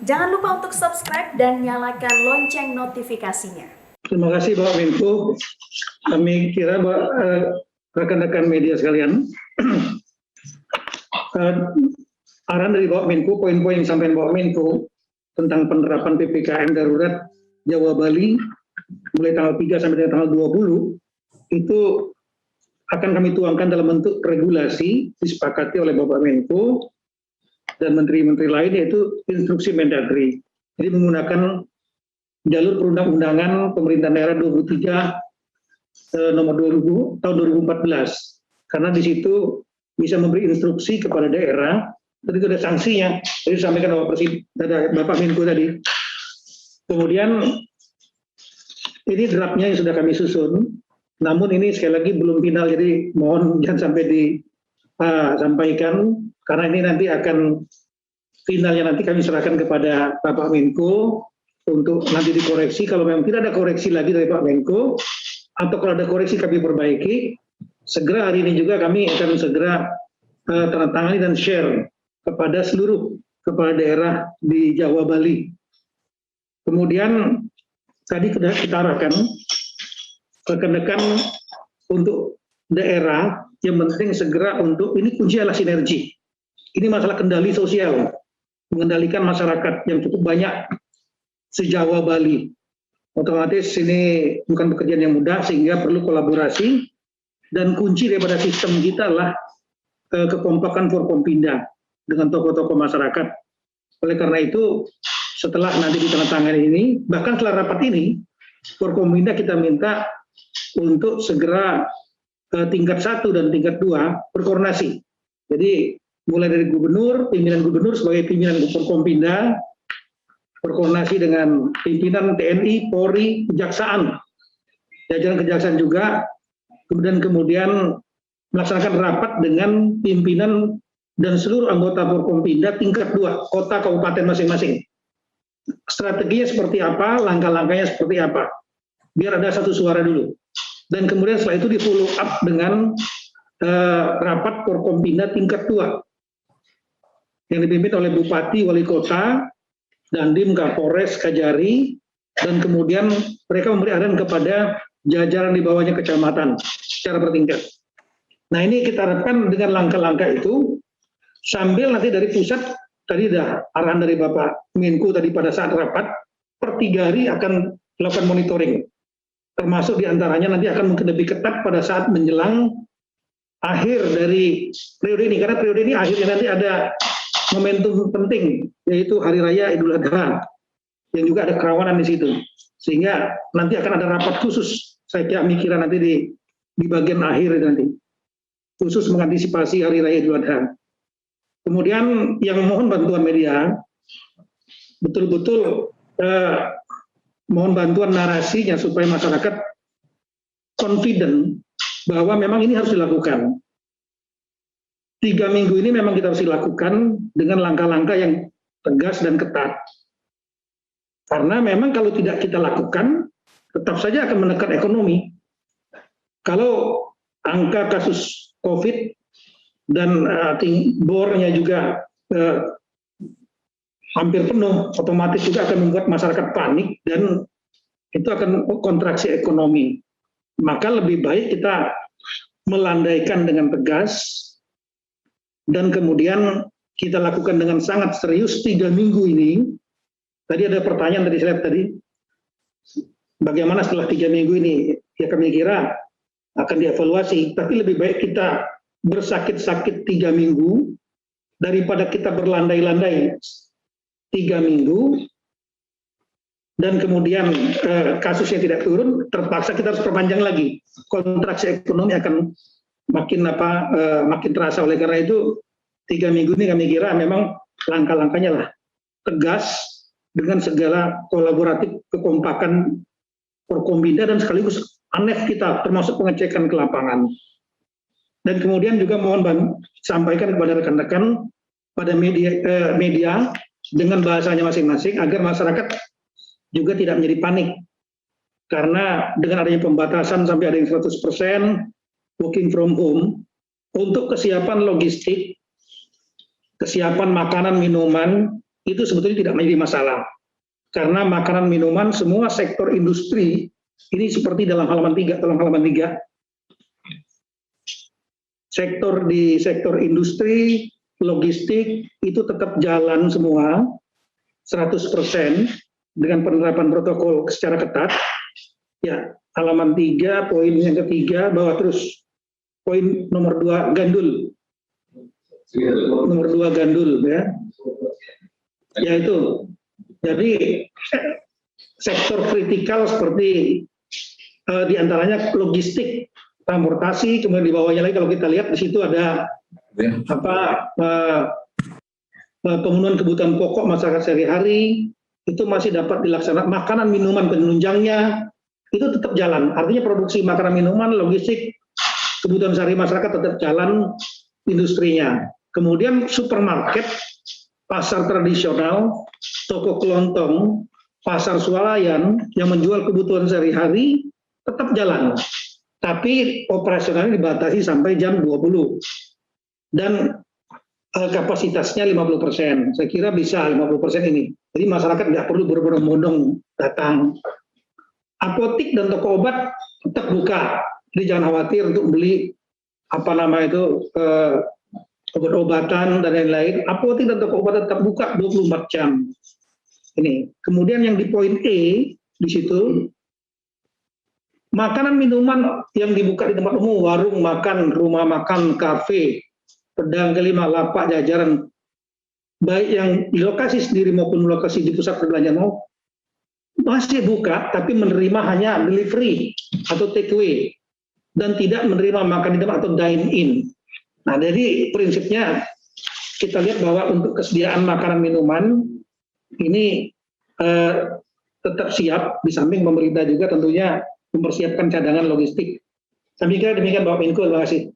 Jangan lupa untuk subscribe dan nyalakan lonceng notifikasinya. Terima kasih Bapak Menko. Kami kira rekan-rekan media sekalian, arahan dari Bapak Menko, poin-poin yang disampaikan Bapak Menko tentang penerapan PPKM darurat Jawa Bali mulai tanggal 3 sampai tanggal 20 itu akan kami tuangkan dalam bentuk regulasi disepakati oleh Bapak Menko dan menteri-menteri lain, yaitu instruksi Mendagri. Jadi menggunakan jalur perundang-undangan pemerintah daerah 23 nomor 2000 tahun 2014, karena di situ bisa memberi instruksi kepada daerah. Tadi itu ada sanksinya, jadi disampaikan Bapak Menko tadi. Kemudian ini draftnya yang sudah kami susun, namun ini sekali lagi belum final, jadi mohon jangan sampai disampaikan, karena ini nanti akan finalnya nanti kami serahkan kepada Bapak Menko untuk nanti dikoreksi. Kalau memang tidak ada koreksi lagi dari Pak Menko, atau kalau ada koreksi kami perbaiki, segera hari ini juga kami akan segera tandatangani dan share kepada seluruh kepala daerah di Jawa Bali. Kemudian tadi kita arahkan rekan-rekan untuk daerah, yang penting segera untuk, ini kunci adalah sinergi. Ini masalah kendali sosial, mengendalikan masyarakat yang cukup banyak se-Jawa Bali. Otomatis ini bukan pekerjaan yang mudah, sehingga perlu kolaborasi, dan kunci daripada sistem kita adalah kekompakan Forkompinda dengan tokoh-tokoh masyarakat. Oleh karena itu, setelah nanti ditandatangani ini, bahkan setelah rapat ini, Forkompinda kita minta untuk segera tingkat 1 dan tingkat 2 berkoordinasi. Jadi mulai dari gubernur, pimpinan gubernur sebagai pimpinan Forkompinda, berkoordinasi dengan pimpinan TNI, Polri, Kejaksaan, jajaran Kejaksaan juga, kemudian melaksanakan rapat dengan pimpinan dan seluruh anggota Forkompinda tingkat 2, kota kabupaten masing-masing. Strateginya seperti apa, langkah-langkahnya seperti apa, biar ada satu suara dulu. Dan kemudian setelah itu di follow up dengan rapat Forkompinda tingkat 2 yang dipimpin oleh Bupati, Wali Kota, Dandim, Kapolres, Kajari, dan kemudian mereka memberi arahan kepada jajaran di bawahnya kecamatan secara bertingkat. Nah, ini kita harapkan dengan langkah-langkah itu, sambil nanti dari pusat, tadi ada arahan dari Bapak Menko tadi pada saat rapat, per 3 hari akan melakukan monitoring. Termasuk diantaranya nanti akan mungkin lebih ketat pada saat menjelang akhir dari periode ini, karena periode ini akhirnya nanti ada momentum penting, yaitu Hari Raya Idul Adha, yang juga ada kerawanan di situ. Sehingga nanti akan ada rapat khusus, saya kira mikiran nanti di bagian akhir nanti, khusus mengantisipasi Hari Raya Idul Adha. Kemudian yang mohon bantuan media, betul-betul mohon bantuan narasinya supaya masyarakat confident bahwa memang ini harus dilakukan. 3 minggu ini memang kita harus dilakukan dengan langkah-langkah yang tegas dan ketat. Karena memang kalau tidak kita lakukan, tetap saja akan menekan ekonomi. Kalau angka kasus COVID dan bornya juga hampir penuh, otomatis juga akan membuat masyarakat panik dan itu akan kontraksi ekonomi. Maka lebih baik kita melandaikan dengan tegas, dan kemudian kita lakukan dengan sangat serius 3 minggu ini. Tadi ada pertanyaan tadi saya lihat tadi, bagaimana setelah 3 minggu ini? Ya kami kira akan dievaluasi, tapi lebih baik kita bersakit-sakit 3 minggu daripada kita berlandai-landai 3 minggu dan kemudian kasusnya tidak turun, terpaksa kita harus perpanjang lagi. Kontraksi ekonomi akan makin terasa. Oleh karena itu 3 minggu ini kami kira memang langkah-langkahnya lah tegas dengan segala kolaboratif kekompakan Forkompinda dan sekaligus ANEF kita, termasuk pengecekan ke lapangan. Dan kemudian juga mohon sampaikan kepada rekan-rekan pada media dengan bahasanya masing-masing agar masyarakat juga tidak menjadi panik, karena dengan adanya pembatasan sampai ada yang 100% working from home, untuk kesiapan logistik, kesiapan makanan, minuman, itu sebetulnya tidak menjadi masalah. Karena makanan minuman semua sektor industri ini seperti dalam halaman 3, tolong halaman 3. Sektor industri, logistik itu tetap jalan semua 100% dengan penerapan protokol secara ketat. Ya, halaman 3 poin yang ketiga bahwa terus poin nomor 2 gandul. Nomor 2 gandul ya. Ya itu. Jadi sektor kritikal seperti diantaranya logistik, transportasi, kemudian di bawahnya lagi kalau kita lihat di situ ada pemenuhan kebutuhan pokok masyarakat sehari-hari itu masih dapat dilaksanakan. Makanan, minuman, penunjangnya itu tetap jalan. Artinya produksi makanan, minuman, logistik, kebutuhan sehari masyarakat tetap jalan industrinya. Kemudian supermarket, pasar tradisional, toko kelontong, pasar swalayan yang menjual kebutuhan sehari-hari tetap jalan. Tapi operasionalnya dibatasi sampai jam 20. Dan kapasitasnya 50%. Saya kira bisa 50% ini. Jadi masyarakat nggak perlu berbondong-bondong datang. Apotik dan toko obat tetap buka. Jadi jangan khawatir untuk beli obat-obatan dan lain-lain. Apotik dan toko obat tetap buka 24 jam. Ini. Kemudian yang di poin E di situ, makanan minuman yang dibuka di tempat umum, warung makan, rumah makan, kafe, pedang kelima, lapak, jajaran, baik yang di lokasi sendiri maupun lokasi di pusat perbelanjaan mau masih buka, tapi menerima hanya delivery atau take away dan tidak menerima makan di tempat atau dine in. Nah, jadi prinsipnya kita lihat bahwa untuk kesediaan makanan minuman ini tetap siap, di samping pemerintah juga tentunya mempersiapkan cadangan logistik. Saya pikir demikian Bapak Menko, terima kasih.